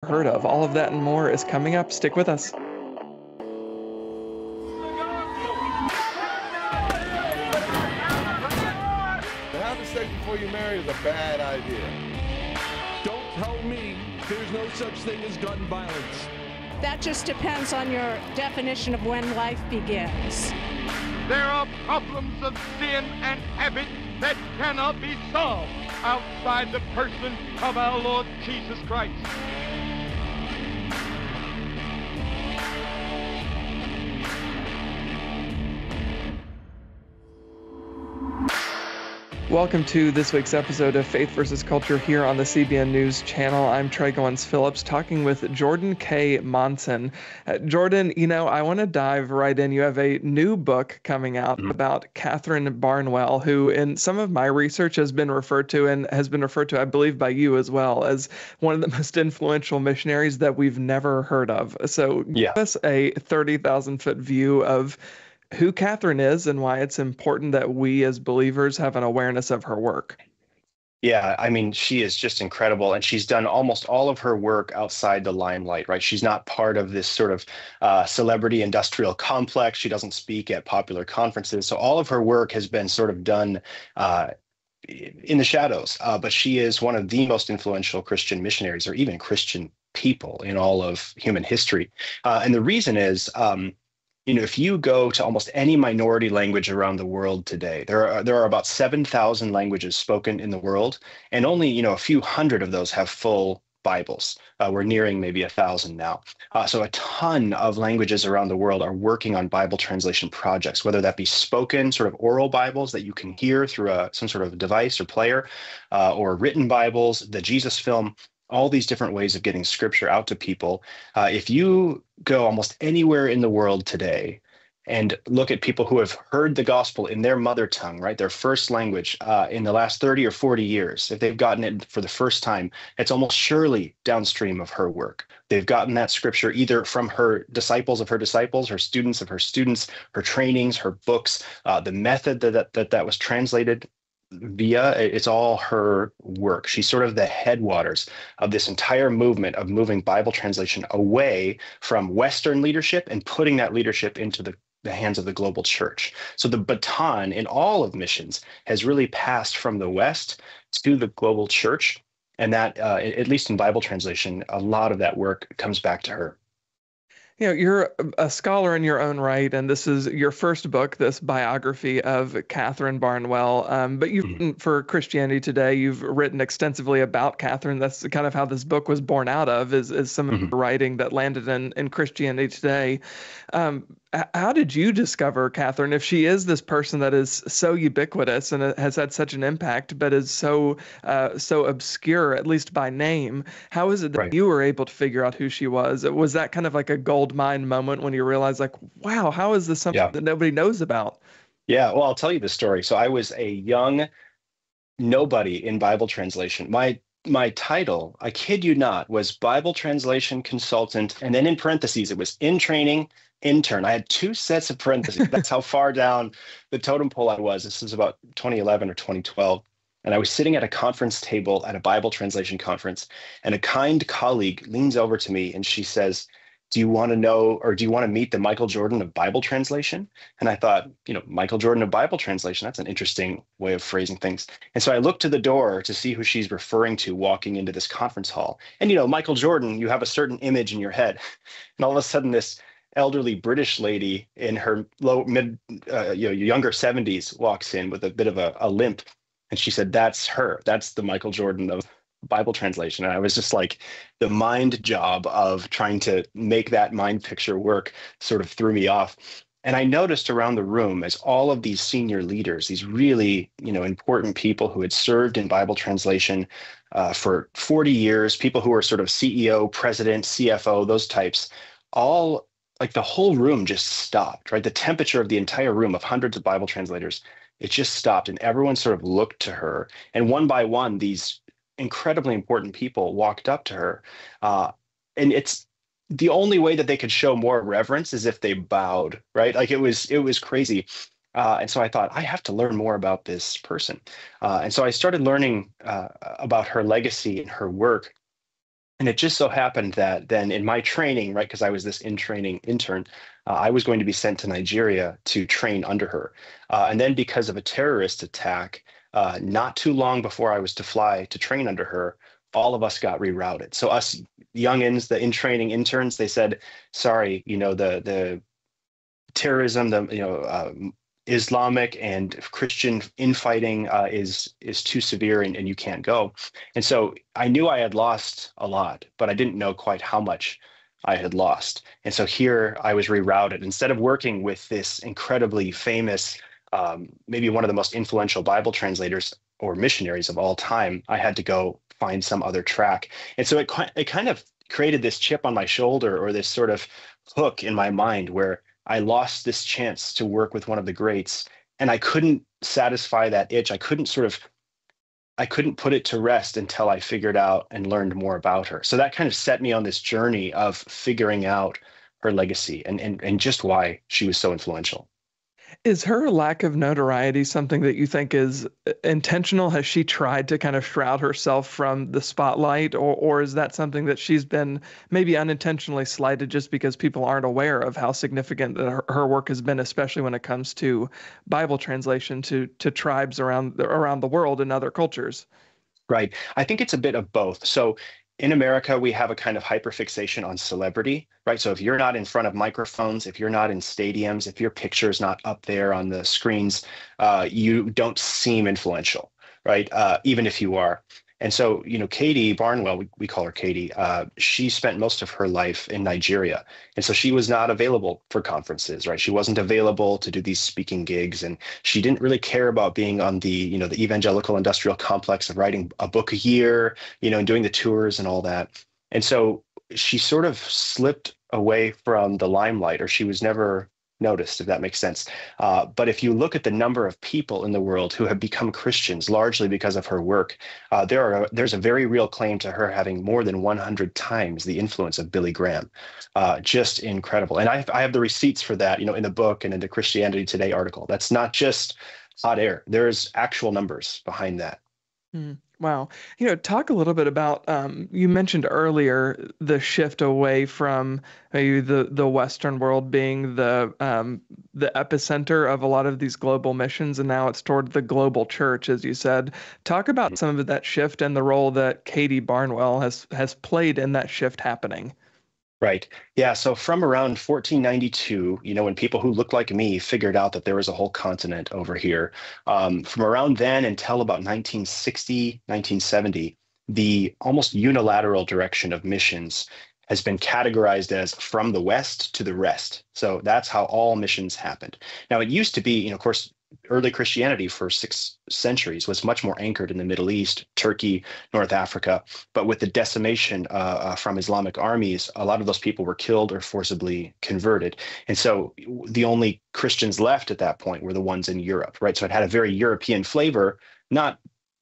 heard of. All of that and more is coming up. Stick with us. To have sex before you marry is a bad idea. Don't tell me there's no such thing as gun violence. That just depends on your definition of when life begins. There are problems of sin and habit that cannot be solved outside the person of our Lord Jesus Christ. Welcome to this week's episode of Faith versus Culture here on the CBN News Channel. I'm Tré Goins-Phillips talking with Jordan K. Monson. Jordan, I want to dive right in. You have a new book coming out about Katharine Barnwell, who in some of my research has been referred to, I believe, by you as well, as one of the most influential missionaries that we've never heard of. So give us a 30,000-foot view of who Katharine is and why it's important that we as believers have an awareness of her work. Yeah, I mean, she is just incredible, and she's done almost all of her work outside the limelight, right? She's not part of this sort of celebrity industrial complex. She doesn't speak at popular conferences. So all of her work has been sort of done in the shadows. But she is one of the most influential Christian missionaries, or even Christian people, in all of human history. And the reason is, if you go to almost any minority language around the world today, there are about 7,000 languages spoken in the world, and only a few hundred of those have full Bibles. We're nearing maybe 1,000 now. So a ton of languages around the world are working on Bible translation projects, whether that be spoken, sort of oral Bibles that you can hear through some sort of device or player, or written Bibles, the Jesus film. All these different ways of getting scripture out to people. If you go almost anywhere in the world today and look at people who have heard the gospel in their mother tongue, right, their first language, in the last 30 or 40 years, if they've gotten it for the first time, it's almost surely downstream of her work. They've gotten that scripture either from her disciples of her disciples, her students of her students, her trainings, her books, the method that was translated via. It's all her work. She's sort of the headwaters of this entire movement of moving Bible translation away from Western leadership and putting that leadership into the hands of the global church. So the baton in all of missions has really passed from the West to the global church. And that, at least in Bible translation, a lot of that work comes back to her. You're a scholar in your own right, and this is your first book, this biography of Katharine Barnwell. But for Christianity Today, you've written extensively about Katharine. That's kind of how this book was born out of, is some of the writing that landed in Christianity Today. How did you discover Katharine, if she is this person that is so ubiquitous and has had such an impact, but is so obscure, at least by name? How is it that you were able to figure out who she was? Was that kind of like a gold mine moment when you realized, like, wow, how is this something that nobody knows about? Yeah, well, I'll tell you the story. So I was a young nobody in Bible translation. My title, I kid you not, was Bible Translation Consultant, and then in parentheses, it was in training, intern. I had two sets of parentheses. That's how far down the totem pole I was. This was about 2011 or 2012. And I was sitting at a conference table at a Bible translation conference, and a kind colleague leans over to me and she says, do you want to know, or do you want to meet the Michael Jordan of Bible translation? And I thought, Michael Jordan of Bible translation, that's an interesting way of phrasing things. And so I looked to the door to see who she's referring to walking into this conference hall. And, Michael Jordan, you have a certain image in your head. And all of a sudden, this elderly British lady in her younger 70s walks in with a bit of a limp. And she said, that's her. That's the Michael Jordan of Bible translation. And I was just like, the mind job of trying to make that mind picture work sort of threw me off. And I noticed around the room, as all of these senior leaders, these really, important people who had served in Bible translation for 40 years, people who were sort of CEO, president, CFO, those types, all, like, the whole room just stopped, right? The temperature of the entire room of hundreds of Bible translators, it just stopped, and everyone sort of looked to her. And one by one, these incredibly important people walked up to her. And it's the only way that they could show more reverence is if they bowed, right? Like, it was crazy. And so I thought, I have to learn more about this person. And so I started learning about her legacy and her work. And it just so happened that then in my training, right, because I was this in-training intern, I was going to be sent to Nigeria to train under her. And then because of a terrorist attack, not too long before I was to fly to train under her, all of us got rerouted. So us youngins, the in-training interns, they said, sorry, the terrorism, Islamic and Christian infighting is too severe, and you can't go. And so I knew I had lost a lot, but I didn't know quite how much I had lost. And so here I was rerouted. Instead of working with this incredibly famous, maybe one of the most influential Bible translators or missionaries of all time, I had to go find some other track. And so it kind of created this chip on my shoulder, or this sort of hook in my mind, where I lost this chance to work with one of the greats, and I couldn't satisfy that itch. I couldn't put it to rest until I figured out and learned more about her. So that kind of set me on this journey of figuring out her legacy and just why she was so influential. Is her lack of notoriety something that you think is intentional? Has she tried to kind of shroud herself from the spotlight, or is that something that she's been maybe unintentionally slighted just because people aren't aware of how significant her work has been, especially when it comes to Bible translation to tribes around the world and other cultures? Right. I think it's a bit of both. So in America, we have a kind of hyperfixation on celebrity, right? So if you're not in front of microphones, if you're not in stadiums, if your picture is not up there on the screens, you don't seem influential, right? Even if you are. And so, Katie Barnwell, we call her Katie, she spent most of her life in Nigeria. And so she was not available for conferences, right? She wasn't available to do these speaking gigs. And she didn't really care about being on the evangelical industrial complex of writing a book a year, and doing the tours and all that. And so she sort of slipped away from the limelight, or she was never noticed, if that makes sense. But if you look at the number of people in the world who have become Christians largely because of her work, there's a very real claim to her having more than 100 times the influence of Billy Graham. Just incredible. And I have the receipts for that, in the book and in the Christianity Today article. That's not just hot air. There's actual numbers behind that. Wow. Talk a little bit about, you mentioned earlier the shift away from maybe the Western world being the epicenter of a lot of these global missions, and now it's toward the global church, as you said. Talk about some of that shift and the role that Katie Barnwell has played in that shift happening. Right. Yeah. So from around 1492, when people who looked like me figured out that there was a whole continent over here, from around then until about 1960, 1970, the almost unilateral direction of missions has been categorized as from the West to the rest. So that's how all missions happened. Now, it used to be, of course, early Christianity for 6 centuries was much more anchored in the Middle East, Turkey, North Africa. But with the decimation from Islamic armies, a lot of those people were killed or forcibly converted. And so the only Christians left at that point were the ones in Europe, right? So it had a very European flavor, not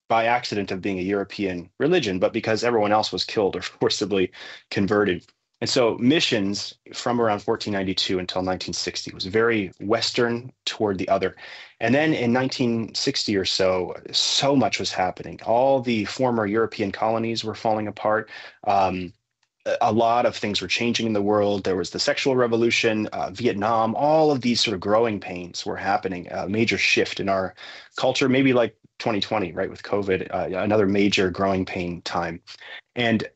by accident of being a European religion, but because everyone else was killed or forcibly converted. And so missions from around 1492 until 1960 was very Western toward the other. And then in 1960 or so much was happening. All the former European colonies were falling apart. A lot of things were changing in the world. There was the sexual revolution, Vietnam, all of these sort of growing pains were happening, a major shift in our culture, maybe like 2020, right, with COVID, another major growing pain time. And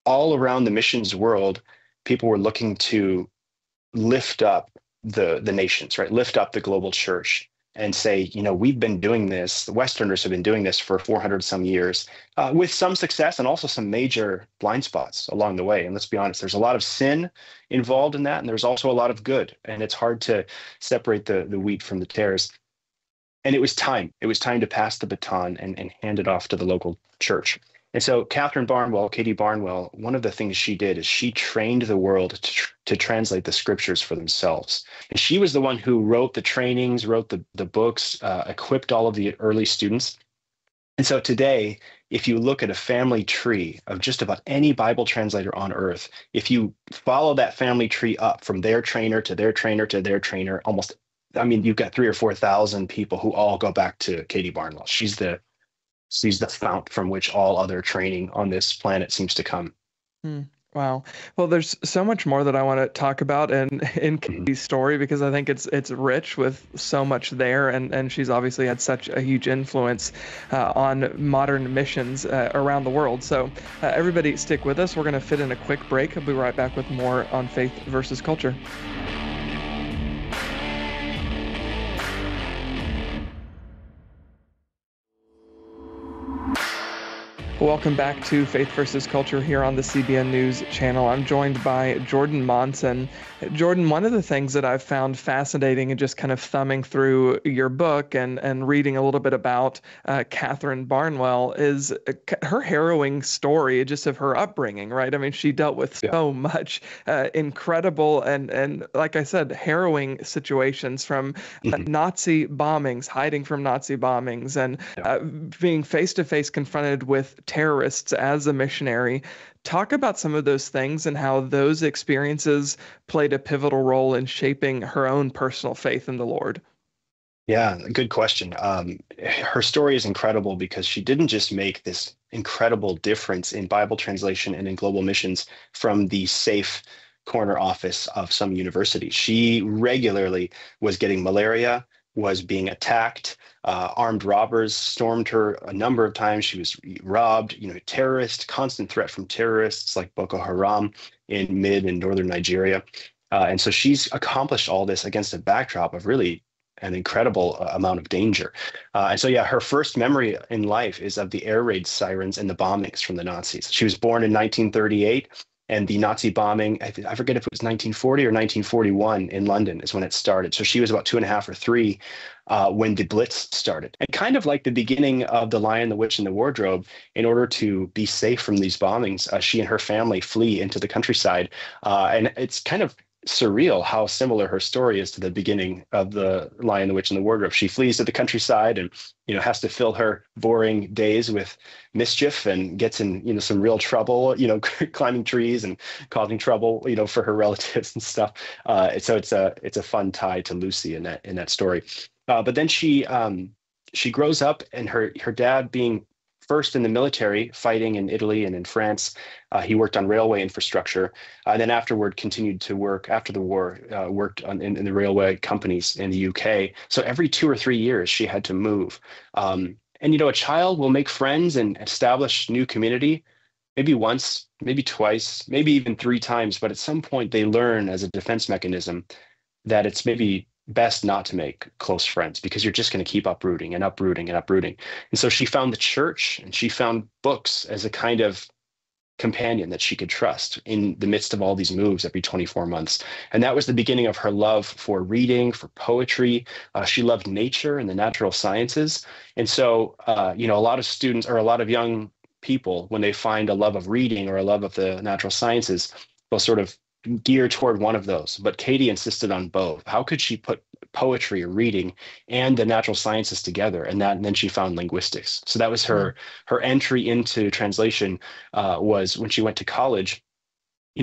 all around the missions world, people were looking to lift up the nations, right? Lift up the global church and say, we've been doing this. The Westerners have been doing this for 400 some years with some success and also some major blind spots along the way. And let's be honest, there's a lot of sin involved in that. And there's also a lot of good. And it's hard to separate the wheat from the tares. And it was time. It was time to pass the baton and hand it off to the local church. And so Katie Barnwell, one of the things she did is she trained the world to translate the scriptures for themselves. And she was the one who wrote the trainings, wrote the books, equipped all of the early students. And so today, if you look at a family tree of just about any Bible translator on earth, if you follow that family tree up from their trainer to their trainer to their trainer, you've got 3,000 or 4,000 people who all go back to Katie Barnwell. She's the fount from which all other training on this planet seems to come. Wow. Well, there's so much more that I want to talk about in Mhm. Katie's story because I think it's rich with so much there, and she's obviously had such a huge influence on modern missions around the world. So everybody, stick with us. We're going to fit in a quick break. I'll be right back with more on faith versus culture. Welcome back to Faith versus Culture here on the CBN News Channel. I'm joined by Jordan Monson. Jordan, one of the things that I've found fascinating and just kind of thumbing through your book and reading a little bit about Katharine Barnwell is her harrowing story just of her upbringing, right? I mean, she dealt with so much incredible and like I said, harrowing situations from Nazi bombings, hiding from Nazi bombings, and being face-to-face confronted with terrorists as a missionary. Talk about some of those things and how those experiences played a pivotal role in shaping her own personal faith in the Lord. Yeah, good question. Her story is incredible because she didn't just make this incredible difference in Bible translation and in global missions from the safe corner office of some university. She regularly was getting malaria, was being attacked. Armed robbers stormed her a number of times. She was robbed, terrorist, constant threat from terrorists like Boko Haram in mid and northern Nigeria. And so she's accomplished all this against a backdrop of really an incredible amount of danger. And so, yeah, her first memory in life is of the air raid sirens and the bombings from the Nazis. She was born in 1938, and the Nazi bombing, I forget if it was 1940 or 1941 in London is when it started. So she was about 2.5 or 3 when the Blitz started. And kind of like the beginning of The Lion, the Witch, and the Wardrobe, in order to be safe from these bombings, she and her family flee into the countryside. And it's kind of surreal how similar her story is to the beginning of The Lion, the Witch, and the Wardrobe. She flees to the countryside and has to fill her boring days with mischief and gets in some real trouble, climbing trees and causing trouble for her relatives and stuff. So it's a fun tie to Lucy in that story. But then she grows up, and her dad being first in the military, fighting in Italy and in France. He worked on railway infrastructure, and then afterward continued to work after the war, worked in the railway companies in the UK. So every 2 or 3 years, she had to move. And a child will make friends and establish new community, maybe once, maybe twice, maybe even 3 times. But at some point, they learn as a defense mechanism that it's maybe best not to make close friends because you're just going to keep uprooting and uprooting and uprooting. And so she found the church and she found books as a kind of companion that she could trust in the midst of all these moves every 24 months. And that was the beginning of her love for reading, for poetry. She loved nature and the natural sciences. And so, a lot of students or a lot of young people, when they find a love of reading or a love of the natural sciences, they'll sort of gear toward one of those. But Katie insisted on both. How could she put poetry or reading and the natural sciences together? And then she found linguistics. So that was her entry into translation, was when she went to college.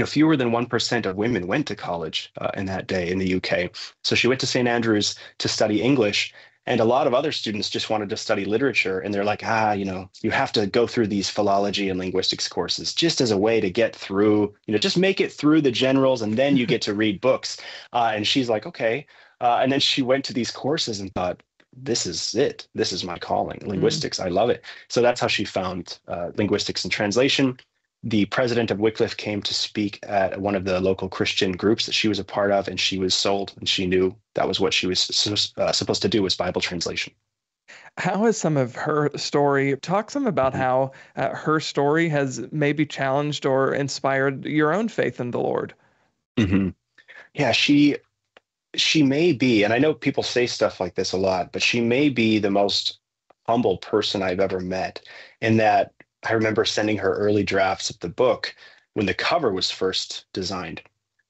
Fewer than 1% of women went to college in that day in the UK. So she went to St. Andrews to study English. And a lot of other students just wanted to study literature. And they're like, you have to go through these philology and linguistics courses just as a way to get through, just make it through the generals and then you get to read books. And she's like, okay. And then she went to these courses and thought, this is it. This is my calling. Linguistics. I love it. So that's how she found linguistics and translation. The president of Wycliffe came to speak at one of the local Christian groups that she was a part of, and she was sold, and she knew that was what she was supposed to do, was Bible translation. How is some of her story? Talk some about how her story has maybe challenged or inspired your own faith in the Lord. Mm-hmm. Yeah, she may be, and I know people say stuff like this a lot, but she may be the most humble person I've ever met, in that I remember sending her early drafts of the book when the cover was first designed.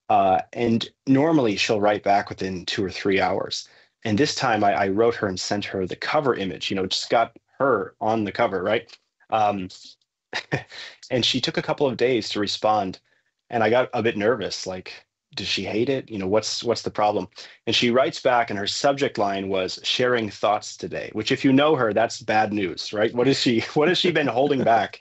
And normally she'll write back within 2 or 3 hours. And this time I wrote her and sent her the cover image, just got her on the cover, right? And she took a couple of days to respond. And I got a bit nervous, like, does she hate it? What's the problem? And she writes back, and her subject line was sharing thoughts today, which if you know her, that's bad news, right? What has she been holding back?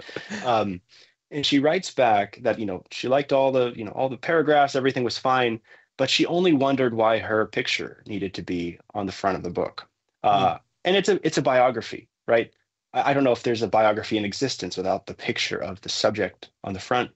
And she writes back that, she liked all the paragraphs, everything was fine, but she only wondered why her picture needed to be on the front of the book. And it's a biography, right? I don't know if there's a biography in existence without the picture of the subject on the front.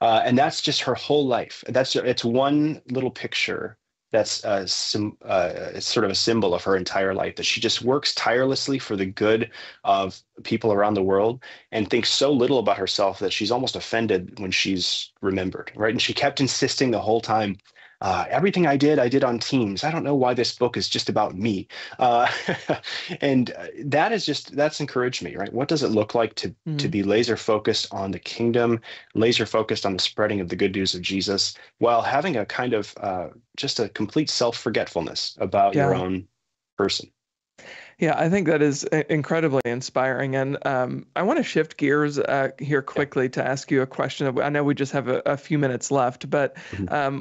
And that's just her whole life. It's one little picture that's it's sort of a symbol of her entire life, that she just works tirelessly for the good of people around the world and thinks so little about herself that she's almost offended when she's remembered, right? And she kept insisting the whole time, everything I did on Teams. I don't know why this book is just about me. And that's encouraged me, right? What does it look like to be laser focused on the kingdom, laser focused on the spreading of the good news of Jesus, while having a kind of just a complete self-forgetfulness about your own person? Yeah, I think that is incredibly inspiring. And I want to shift gears here quickly to ask you a question. I know we just have a few minutes left, but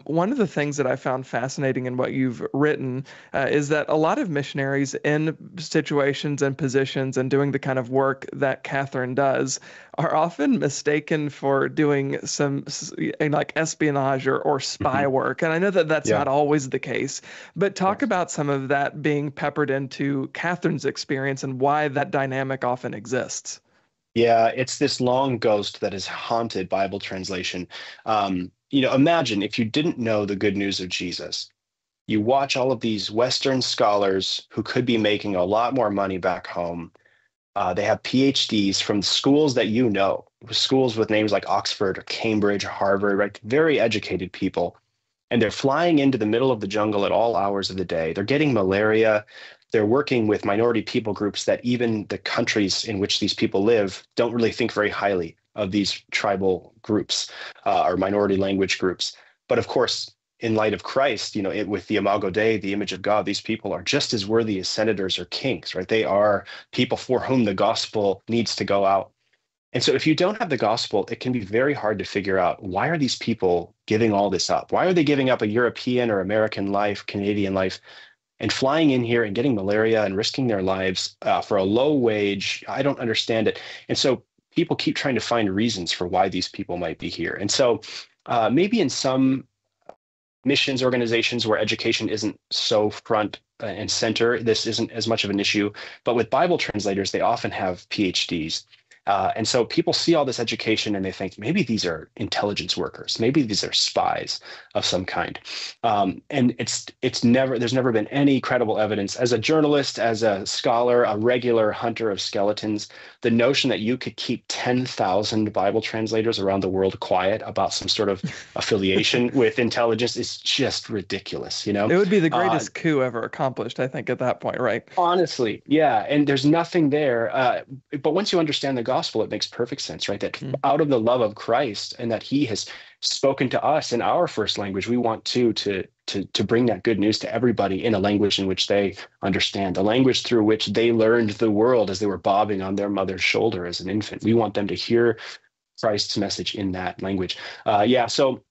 one of the things that I found fascinating in what you've written is that a lot of missionaries in situations and positions and doing the kind of work that Katharine does are often mistaken for doing some like espionage or spy work. And I know that that's not always the case, but talk about some of that being peppered into Katharine's experience and why that dynamic often exists. Yeah, it's this long ghost that has haunted Bible translation. Imagine if you didn't know the good news of Jesus. You watch all of these Western scholars who could be making a lot more money back home. They have PhDs from schools that schools with names like Oxford or Cambridge or Harvard, right? Very educated people. And they're flying into the middle of the jungle at all hours of the day. They're getting malaria. They're working with minority people groups that even the countries in which these people live don't really think very highly of these tribal groups or minority language groups. But of course, in light of Christ, with the Imago Dei, the image of God, these people are just as worthy as senators or kings, right? They are people for whom the gospel needs to go out. And so if you don't have the gospel, it can be very hard to figure out, why are these people giving all this up? Why are they giving up a European or American life, Canadian life, and flying in here and getting malaria and risking their lives for a low wage? I don't understand it. And so people keep trying to find reasons for why these people might be here. And so maybe in some missions organizations where education isn't so front and center, this isn't as much of an issue. But with Bible translators, they often have PhDs. And so people see all this education and they think, maybe these are intelligence workers, maybe these are spies of some kind. And there's never been any credible evidence. As a journalist, as a scholar, a regular hunter of skeletons, the notion that you could keep 10,000 Bible translators around the world quiet about some sort of affiliation with intelligence is just ridiculous. It would be the greatest coup ever accomplished, I think, at that point, right? Honestly, yeah. And there's nothing there. But once you understand the gospel, it makes perfect sense, right? That out of the love of Christ and that he has spoken to us in our first language, we want to bring that good news to everybody in a language in which they understand, the language through which they learned the world as they were bobbing on their mother's shoulder as an infant. We want them to hear Christ's message in that language. So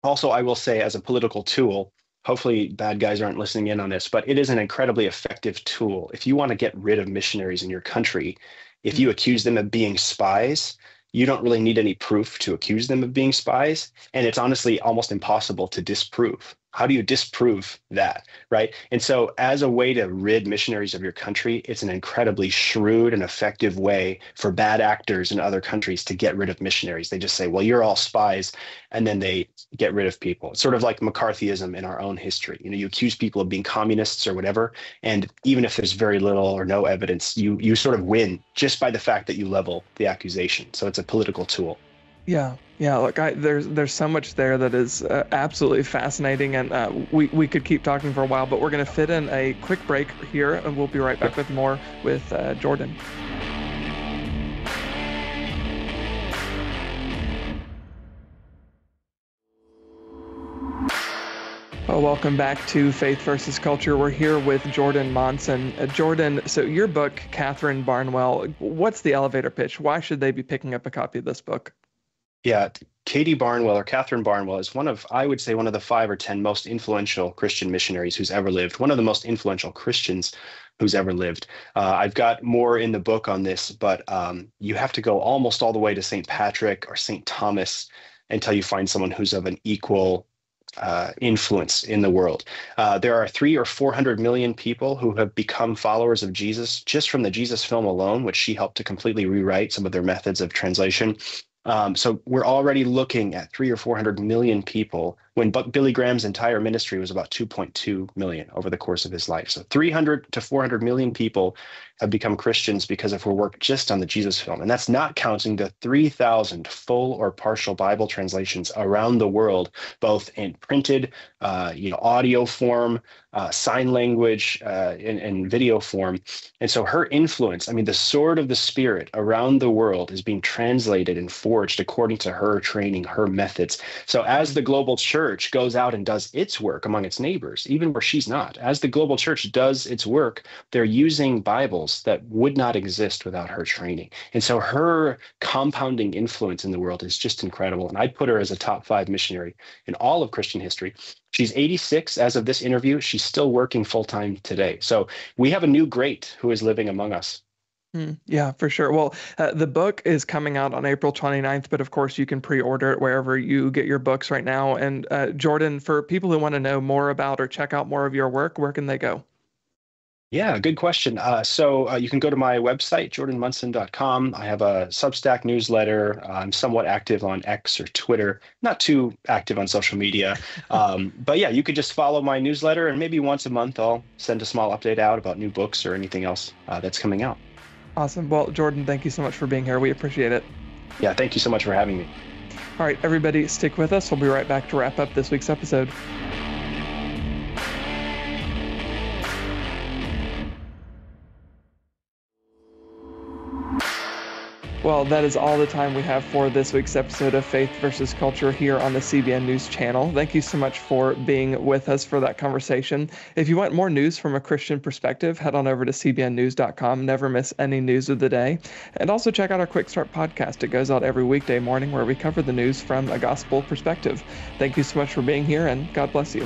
also I will say, as a political tool, hopefully bad guys aren't listening in on this, but it is an incredibly effective tool. If you want to get rid of missionaries in your country, if you accuse them of being spies, you don't really need any proof to accuse them of being spies. And it's honestly almost impossible to disprove. How do you disprove that, right? And so as a way to rid missionaries of your country, it's an incredibly shrewd and effective way for bad actors in other countries to get rid of missionaries. They just say, well, you're all spies, and then they get rid of people. It's sort of like McCarthyism in our own history. You accuse people of being communists or whatever, and even if there's very little or no evidence, you sort of win just by the fact that you level the accusation. So it's a political tool. Yeah. Look, there's so much there that is absolutely fascinating, and we could keep talking for a while, but we're going to fit in a quick break here, and we'll be right back with more with Jordan. Oh, welcome back to Faith versus Culture. We're here with Jordan Monson. Jordan, so your book, Katharine Barnwell, what's the elevator pitch? Why should they be picking up a copy of this book? Yeah, Katharine Barnwell is I would say one of the 5 or 10 most influential Christian missionaries who's ever lived, one of the most influential Christians who's ever lived. I've got more in the book on this, but you have to go almost all the way to St. Patrick or St. Thomas until you find someone who's of an equal influence in the world. There are 300 or 400 million people who have become followers of Jesus just from the Jesus film alone, which she helped to completely rewrite some of their methods of translation. So we're already looking at 300 or 400 million people when Billy Graham's entire ministry was about 2.2 million over the course of his life. So 300 to 400 million people have become Christians because of her work just on the Jesus film. And that's not counting the 3,000 full or partial Bible translations around the world, both in printed, audio form, sign language, and video form. And so her influence, I mean, the sword of the Spirit around the world is being translated and forged according to her training, her methods. So as the global church goes out and does its work among its neighbors, even where she's not, as the global church does its work, they're using Bibles that would not exist without her training. And so her compounding influence in the world is just incredible. And I'd put her as a top 5 missionary in all of Christian history. She's 86 as of this interview. She's still working full-time today. So we have a new great who is living among us. Yeah, for sure. Well, the book is coming out on April 29th, but of course you can pre-order it wherever you get your books right now. And Jordan, for people who want to know more about or check out more of your work, where can they go? Yeah, good question. So you can go to my website, jordanmonson.com. I have a Substack newsletter. I'm somewhat active on X or Twitter, not too active on social media. But yeah, you could just follow my newsletter, and maybe once a month I'll send a small update out about new books or anything else that's coming out. Awesome. Well, Jordan, thank you so much for being here. We appreciate it. Yeah, thank you so much for having me. All right, everybody, stick with us. We'll be right back to wrap up this week's episode. Well, that is all the time we have for this week's episode of Faith versus Culture here on the CBN News Channel. Thank you so much for being with us for that conversation. If you want more news from a Christian perspective, head on over to cbnnews.com. Never miss any news of the day. And also check out our Quick Start podcast. It goes out every weekday morning where we cover the news from a gospel perspective. Thank you so much for being here, and God bless you.